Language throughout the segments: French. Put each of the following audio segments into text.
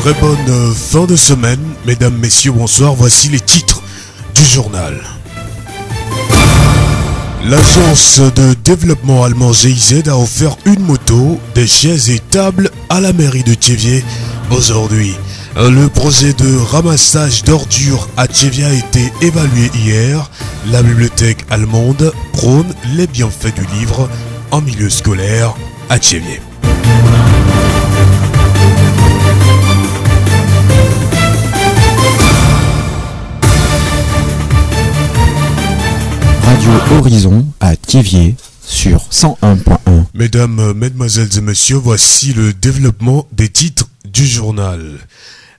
Très bonne fin de semaine, mesdames, messieurs, bonsoir. Voici les titres du journal. L'agence de développement allemand GIZ a offert une moto, des chaises et tables à la mairie de Thiéviers aujourd'hui. Le projet de ramassage d'ordures à Thiéviers a été évalué hier. La bibliothèque allemande prône les bienfaits du livre en milieu scolaire à Thiéviers. Radio Horizon à Thiéviers sur 101.1. Mesdames, mesdemoiselles et messieurs, voici le développement des titres du journal.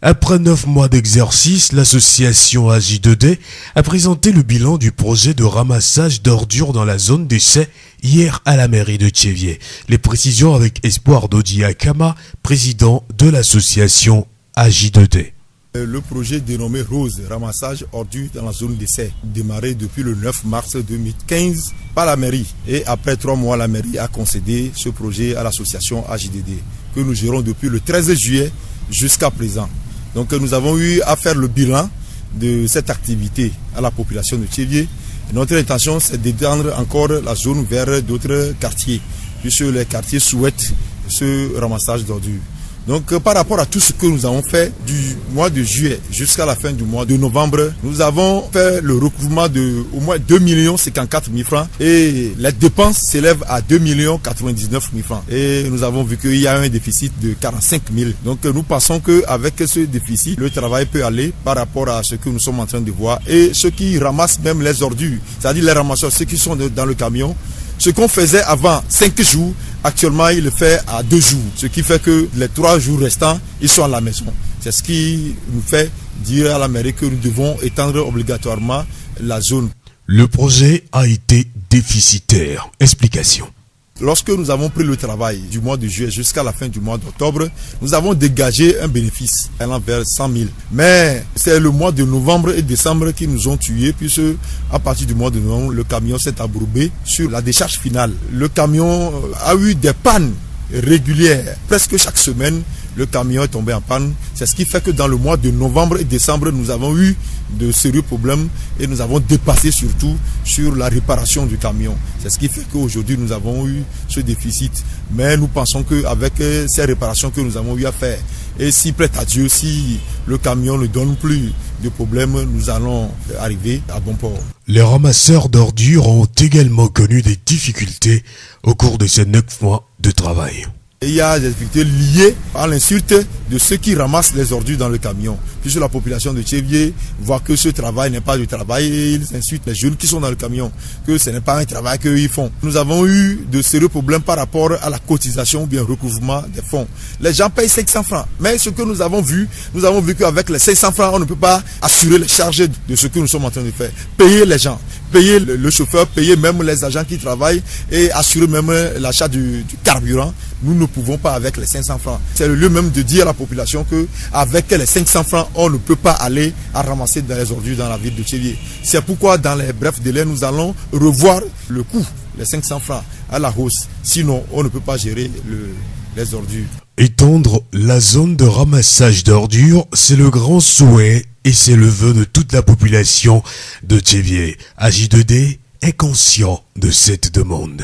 Après 9 mois d'exercice, l'association AJ2D a présenté le bilan du projet de ramassage d'ordures dans la zone d'essai hier à la mairie de Thiéviers. Les précisions avec Espoir Dodi Akama, président de l'association AJ2D. Le projet dénommé Rose, ramassage ordures dans la zone d'essai, démarré depuis le 9 mars 2015 par la mairie. Et après 3 mois, la mairie a concédé ce projet à l'association AJ2D, que nous gérons depuis le 13 juillet jusqu'à présent. Donc nous avons eu à faire le bilan de cette activité à la population de Thiéviers. Notre intention, c'est d'étendre encore la zone vers d'autres quartiers, puisque les quartiers souhaitent ce ramassage d'ordures. Donc par rapport à tout ce que nous avons fait du mois de juillet jusqu'à la fin du mois de novembre, nous avons fait le recouvrement de au moins 2 54 000 francs et les dépenses s'élèvent à 2 99 000 francs. Et nous avons vu qu'il y a un déficit de 45 000. Donc nous pensons qu'avec ce déficit, le travail peut aller par rapport à ce que nous sommes en train de voir. Et ceux qui ramassent même les ordures, c'est-à-dire les ramasseurs, ceux qui sont dans le camion, ce qu'on faisait avant 5 jours, actuellement il le fait à 2 jours. Ce qui fait que les 3 jours restants, ils sont à la maison. C'est ce qui nous fait dire à la mairie que nous devons étendre obligatoirement la zone. Le projet a été déficitaire. Explication. Lorsque nous avons pris le travail du mois de juillet jusqu'à la fin du mois d'octobre, nous avons dégagé un bénéfice allant vers 100 000. Mais c'est le mois de novembre et décembre qui nous ont tués, puisque à partir du mois de novembre, le camion s'est abrouvé sur la décharge finale. Le camion a eu des pannes régulières. Presque chaque semaine, le camion est tombé en panne. C'est ce qui fait que dans le mois de novembre et décembre, nous avons eu de sérieux problèmes et nous avons dépassé surtout sur la réparation du camion. C'est ce qui fait qu'aujourd'hui nous avons eu ce déficit. Mais nous pensons qu'avec ces réparations que nous avons eu à faire, et si prête à Dieu, si le camion ne donne plus de problèmes, nous allons arriver à bon port. Les ramasseurs d'ordures ont également connu des difficultés au cours de ces 9 mois de travail. Il y a des difficultés liées à l'insulte de ceux qui ramassent les ordures dans le camion. Puisque la population de Thiéviers voit que ce travail n'est pas du travail et ils insultent les jeunes qui sont dans le camion, que ce n'est pas un travail qu'ils font. Nous avons eu de sérieux problèmes par rapport à la cotisation ou bien recouvrement des fonds. Les gens payent 500 francs. Mais ce que nous avons vu qu'avec les 500 francs, on ne peut pas assurer les charges de ce que nous sommes en train de faire. Payer les gens, payer le chauffeur, payer même les agents qui travaillent et assurer même l'achat du carburant. Nous ne pouvons pas avec les 500 francs. C'est le lieu même de dire à la population qu'avec les 500 francs, on ne peut pas aller à ramasser dans les ordures dans la ville de Thiéviers. C'est pourquoi dans les brefs délais, nous allons revoir le coût, les 500 francs à la hausse. Sinon, on ne peut pas gérer les ordures. Étendre la zone de ramassage d'ordures, c'est le grand souhait et c'est le vœu de toute la population de Thiéviers. AJ2D est conscient de cette demande.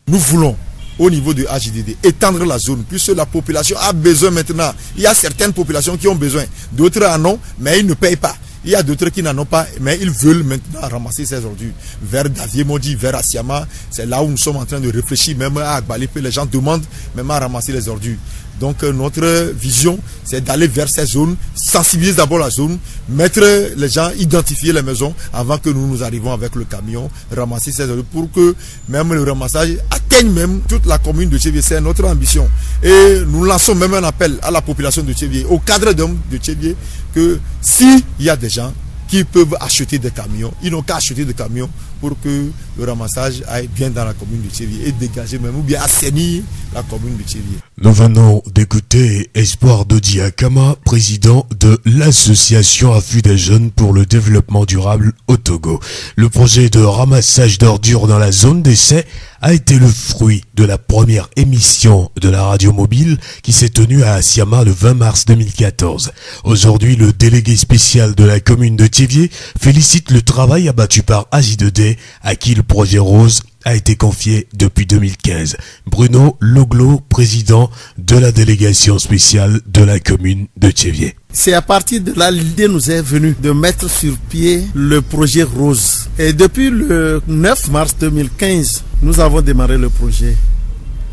Nous voulons au niveau de AJ2D, étendre la zone, puisque la population a besoin maintenant. Il y a certaines populations qui ont besoin, d'autres en ont, mais ils ne payent pas. Il y a d'autres qui n'en ont pas, mais ils veulent maintenant ramasser ces ordures. Vers Davier-Maudit, vers Asiama, c'est là où nous sommes en train de réfléchir, même à Agbalépé, les gens demandent même à ramasser les ordures. Donc notre vision, c'est d'aller vers ces zones, sensibiliser d'abord la zone, mettre les gens, identifier les maisons avant que nous arrivons avec le camion, ramasser ces ordures pour que même le ramassage atteigne même toute la commune de Thiéviers. C'est notre ambition. Et nous lançons même un appel à la population de Thiéviers, au cadre d'hommes de Thiéviers, que s'il y a des gens qui peuvent acheter des camions, ils n'ont qu'à acheter des camions pour que le ramassage aille bien dans la commune de Thiéviers et dégager même ou bien assainir la commune de Thiéviers. Nous venons d'écouter Espoir Dodi Akama, président de l'association Affût des jeunes pour le développement durable au Togo. Le projet de ramassage d'ordures dans la zone d'essai a été le fruit de la première émission de la radio mobile qui s'est tenue à Asiama le 20 mars 2014. Aujourd'hui, le délégué spécial de la commune de Thiévié félicite le travail abattu par AJ2D à qui le projet Rose a été confié depuis 2015. Bruno Loglo, président de la délégation spéciale de la commune de Thiévié. C'est à partir de là l'idée nous est venue de mettre sur pied le projet Rose. Et depuis le 9 mars 2015, nous avons démarré le projet.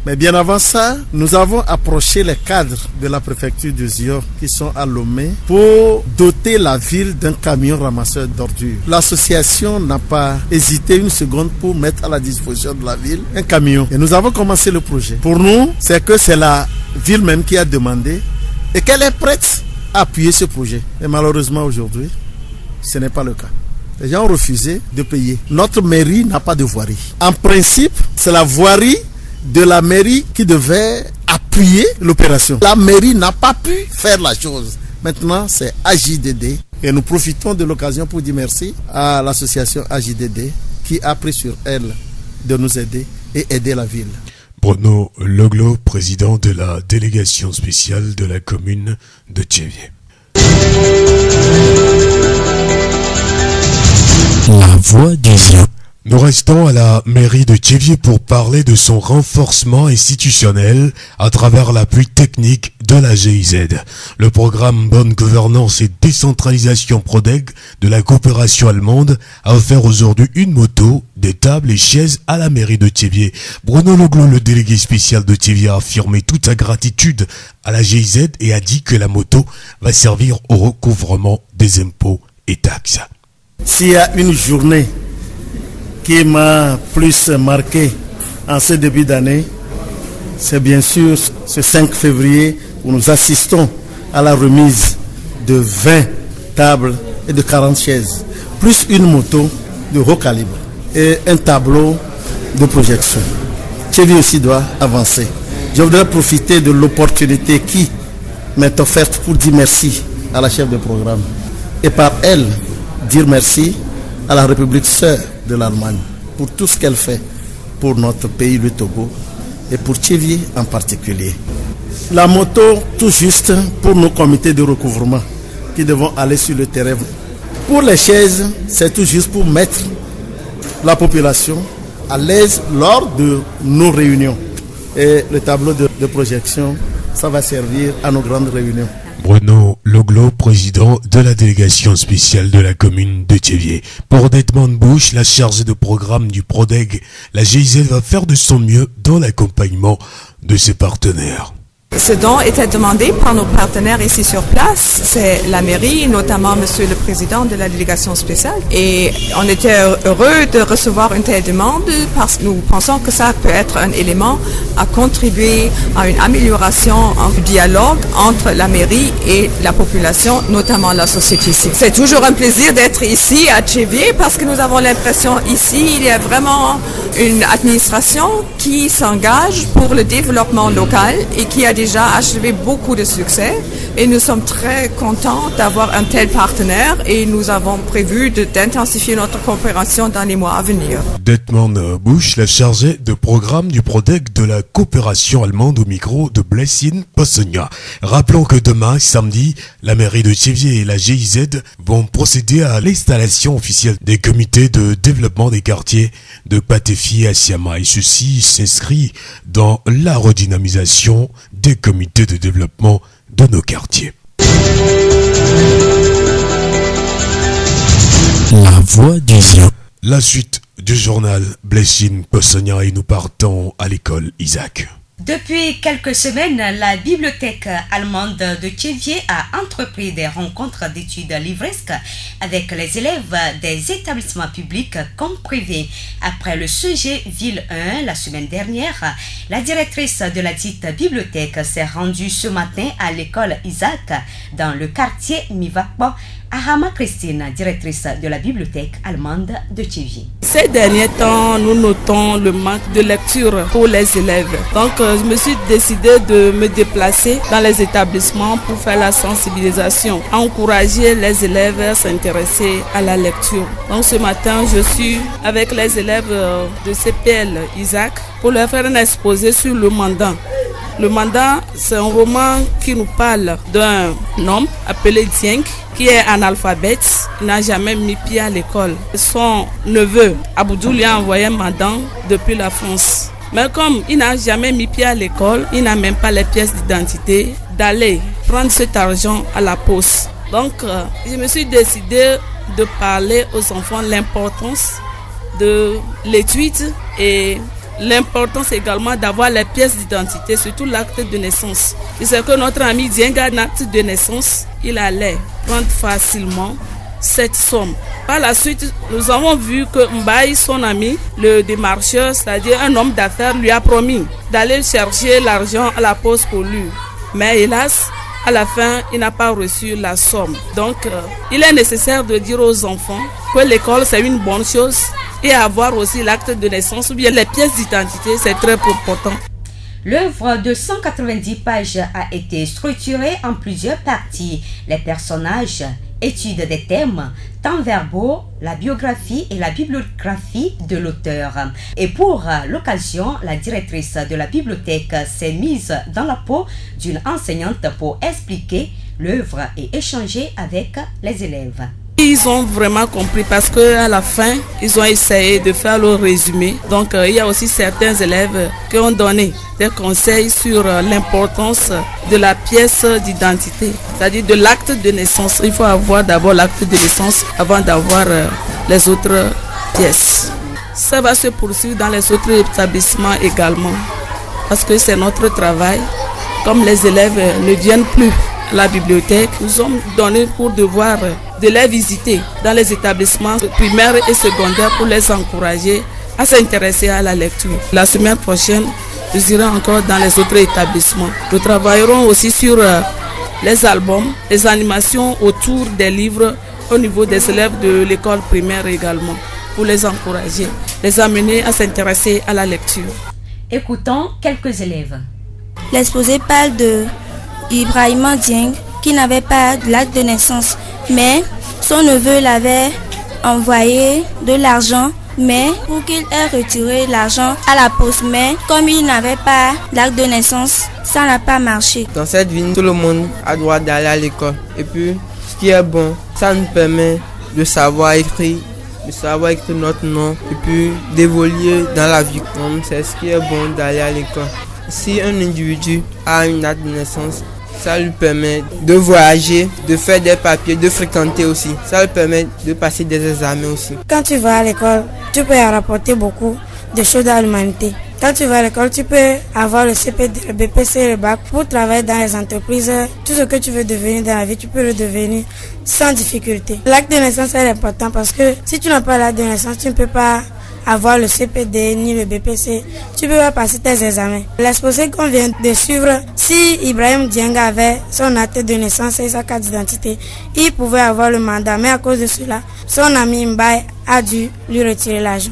Mais bien avant ça, nous avons approché les cadres de la préfecture de Zior qui sont à Lomé pour doter la ville d'un camion ramasseur d'ordures. L'association n'a pas hésité une seconde pour mettre à la disposition de la ville un camion. Et nous avons commencé le projet. Pour nous, c'est que c'est la ville même qui a demandé et qu'elle est prête à appuyer ce projet. Et malheureusement aujourd'hui, ce n'est pas le cas. Les gens ont refusé de payer. Notre mairie n'a pas de voirie. En principe, c'est la voirie de la mairie qui devait appuyer l'opération. La mairie n'a pas pu faire la chose. Maintenant, c'est AJ2D. Et nous profitons de l'occasion pour dire merci à l'association AJ2D qui a pris sur elle de nous aider et aider la ville. Bruno Loglo, président de la délégation spéciale de la commune de Thiévié. La voix du Zion. Nous restons à la mairie de Thiévié pour parler de son renforcement institutionnel à travers l'appui technique de la GIZ. Le programme Bonne Gouvernance et Décentralisation Prodeg de la coopération allemande a offert aujourd'hui une moto, des tables et chaises à la mairie de Thiévié. Bruno Loglo, le délégué spécial de Thiévié, a affirmé toute sa gratitude à la GIZ et a dit que la moto va servir au recouvrement des impôts et taxes. S'il y a une journée qui m'a plus marqué en ce début d'année, c'est bien sûr ce 5 février où nous assistons à la remise de 20 tables et de 40 chaises, plus une moto de haut calibre et un tableau de projection. Thiévié aussi doit avancer. Je voudrais profiter de l'opportunité qui m'est offerte pour dire merci à la chef de programme et par elle dire merci à la République sœur de l'Allemagne pour tout ce qu'elle fait pour notre pays, le Togo, et pour Thiévié en particulier. La moto, tout juste pour nos comités de recouvrement qui devront aller sur le terrain. Pour les chaises, c'est tout juste pour mettre la population à l'aise lors de nos réunions. Et le tableau de projection, ça va servir à nos grandes réunions. Bruno Loglo, président de la délégation spéciale de la commune de Thiévié. Pour Detmond Bush, la chargée de programme du Prodeg, la GIZ va faire de son mieux dans l'accompagnement de ses partenaires. Ce don était demandé par nos partenaires ici sur place, c'est la mairie, notamment monsieur le président de la délégation spéciale. Et on était heureux de recevoir une telle demande parce que nous pensons que ça peut être un élément à contribuer à une amélioration du dialogue entre la mairie et la population, notamment la société ici. C'est toujours un plaisir d'être ici à Thiévié parce que nous avons l'impression ici, il y a vraiment une administration qui s'engage pour le développement local et qui a déjà achevé beaucoup de succès et nous sommes très contents d'avoir un tel partenaire et nous avons prévu d'intensifier notre coopération dans les mois à venir. Detmond Bush, la chargée de programme du Prodeg de la coopération allemande au micro de Blessine Possonia. Rappelons que demain, samedi, la mairie de Thiévié et la GIZ vont procéder à l'installation officielle des comités de développement des quartiers de Patefi et Asiama et ceci s'inscrit dans la redynamisation des comités de développement de nos quartiers. La voix du Zion. La suite du journal Blessine Possonia et nous partons à l'école Isaac. Depuis quelques semaines, la bibliothèque allemande de Thiévié a entrepris des rencontres d'études livresques avec les élèves des établissements publics comme privés. Après le sujet Ville 1 la semaine dernière, la directrice de la dite bibliothèque s'est rendue ce matin à l'école Isaac dans le quartier Mivakbo Ahama Christine, directrice de la bibliothèque allemande de Thiéviers. Ces derniers temps, nous notons le manque de lecture pour les élèves. Donc, je me suis décidée de me déplacer dans les établissements pour faire la sensibilisation, encourager les élèves à s'intéresser à la lecture. Donc, ce matin, je suis avec les élèves de CPL Isaac pour leur faire un exposé sur le mandat. Le mandat, c'est un roman qui nous parle d'un homme appelé Dieng, qui est analphabète, il n'a jamais mis pied à l'école. Son neveu, Aboudou, lui a envoyé un mandat depuis la France. Mais comme il n'a jamais mis pied à l'école, il n'a même pas les pièces d'identité, d'aller prendre cet argent à la poste. Donc, je me suis décidée de parler aux enfants l'importance de l'étude et l'importance également d'avoir les pièces d'identité, surtout l'acte de naissance. C'est que notre ami Dieng a un acte de naissance, il allait prendre facilement cette somme. Par la suite, nous avons vu que Mbaye, son ami, le démarcheur, c'est-à-dire un homme d'affaires, lui a promis d'aller chercher l'argent à la poste pour lui. Mais hélas, à la fin, il n'a pas reçu la somme. Donc, il est nécessaire de dire aux enfants que l'école, c'est une bonne chose et avoir aussi l'acte de naissance ou bien les pièces d'identité, c'est très important. L'œuvre de 190 pages a été structurée en plusieurs parties. Les personnages, études des thèmes, temps verbaux, la biographie et la bibliographie de l'auteur. Et pour l'occasion, la directrice de la bibliothèque s'est mise dans la peau d'une enseignante pour expliquer l'œuvre et échanger avec les élèves. Ils ont vraiment compris parce qu'à la fin, ils ont essayé de faire le résumé. Donc, il y a aussi certains élèves qui ont donné des conseils sur l'importance de la pièce d'identité, c'est-à-dire de l'acte de naissance. Il faut avoir d'abord l'acte de naissance avant d'avoir les autres pièces. Ça va se poursuivre dans les autres établissements également parce que c'est notre travail. Comme les élèves ne viennent plus à la bibliothèque, nous sommes donnés pour devoir de les visiter dans les établissements primaires et secondaires pour les encourager à s'intéresser à la lecture. La semaine prochaine, nous irons encore dans les autres établissements. Nous travaillerons aussi sur les albums, les animations autour des livres au niveau des élèves de l'école primaire également, pour les encourager, les amener à s'intéresser à la lecture. Écoutons quelques élèves. L'exposé parle de Ibrahima Dieng qui n'avait pas l'acte de naissance, mais son neveu l'avait envoyé de l'argent, mais pour qu'il ait retiré l'argent à la poste, mais comme il n'avait pas l'acte de naissance, ça n'a pas marché. Dans cette vie, tout le monde a droit d'aller à l'école. Et puis, ce qui est bon, ça nous permet de savoir écrire notre nom et puis d'évoluer dans la vie. Donc, c'est ce qui est bon d'aller à l'école. Si un individu a une date de naissance, ça lui permet de voyager, de faire des papiers, de fréquenter aussi. Ça lui permet de passer des examens aussi. Quand tu vas à l'école, tu peux rapporter beaucoup de choses à l'humanité. Quand tu vas à l'école, tu peux avoir le CPD, le BPC, le bac pour travailler dans les entreprises. Tout ce que tu veux devenir dans la vie, tu peux le devenir sans difficulté. L'acte de naissance est important parce que si tu n'as pas l'acte de naissance, tu ne peux pas avoir le CPD ni le BPC, tu peux pas passer tes examens. L'exposé qu'on vient de suivre, si Ibrahim Dieng avait son acte de naissance et sa carte d'identité, il pouvait avoir le mandat, mais à cause de cela, son ami Mbaye a dû lui retirer l'argent.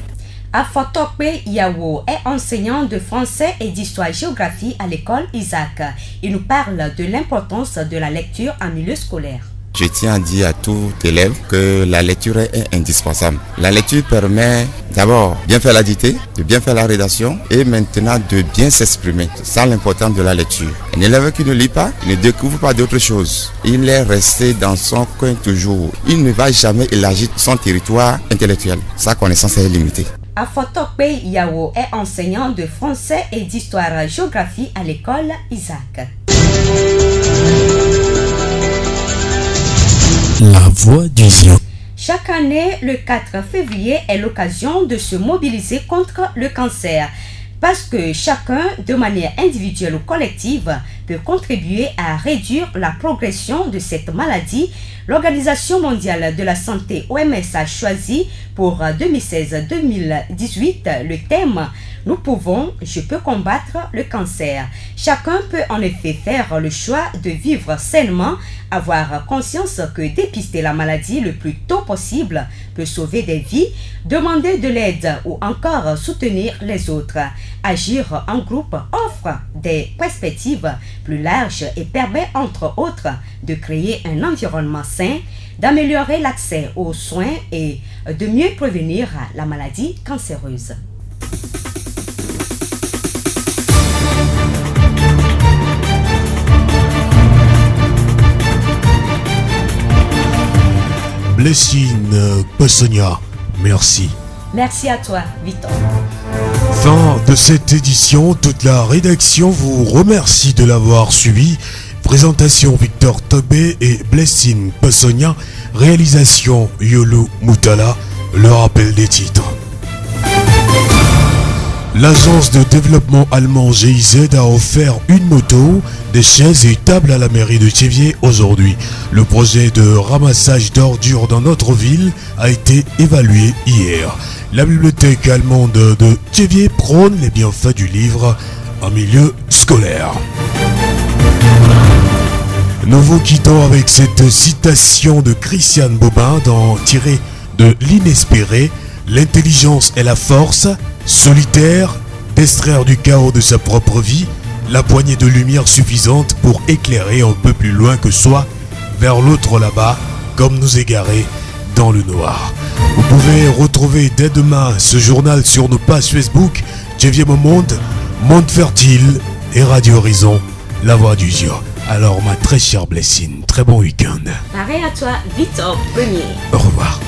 Afotope Yawo est enseignant de français et d'histoire-géographie à l'école Isaac. Il nous parle de l'importance de la lecture en milieu scolaire. Je tiens à dire à tout élève que la lecture est indispensable. La lecture permet d'abord de bien faire la dictée, de bien faire la rédaction et maintenant de bien s'exprimer. C'est ça l'importance de la lecture. Un élève qui ne lit pas, il ne découvre pas d'autre chose. Il est resté dans son coin toujours. Il ne va jamais élargir son territoire intellectuel. Sa connaissance est limitée. Afotope Yawo est enseignant de français et d'histoire-géographie à l'école Isaac. La voix du Zion. Chaque année, le 4 février est l'occasion de se mobiliser contre le cancer. Parce que chacun, de manière individuelle ou collective, peut contribuer à réduire la progression de cette maladie. L'Organisation mondiale de la santé OMS a choisi pour 2016-2018 le thème « Nous pouvons, je peux combattre le cancer ». Chacun peut en effet faire le choix de vivre sainement, avoir conscience que dépister la maladie le plus tôt possible peut sauver des vies, demander de l'aide ou encore soutenir les autres. Agir en groupe offre des perspectives plus larges et permet entre autres de créer un environnement sain, d'améliorer l'accès aux soins et de mieux prévenir la maladie cancéreuse. Blessing Pessonia, merci. Merci à toi, Victor. Fin de cette édition, toute la rédaction vous remercie de l'avoir suivi. Présentation Victor Tobé et Blessing Pessonia, réalisation Yolu Moutala, le rappel des titres. L'agence de développement allemand GIZ a offert une moto, des chaises et tables à la mairie de Thiéviers aujourd'hui. Le projet de ramassage d'ordures dans notre ville a été évalué hier. La bibliothèque allemande de Thiéviers prône les bienfaits du livre en milieu scolaire. Nous vous quittons avec cette citation de Christiane Bobin tirée de L'inespéré. L'intelligence est la force, solitaire, d'extraire du chaos de sa propre vie la poignée de lumière suffisante pour éclairer un peu plus loin que soi, vers l'autre là-bas, comme nous égarer dans le noir. Vous pouvez retrouver dès demain ce journal sur nos pages Facebook, Thiéviers Mon Monde, Monde Fertile et Radio Horizon, La Voix du Dieu. Alors ma très chère Blessing, très bon week-end. Pareil à toi, Victor Premier. Au revoir.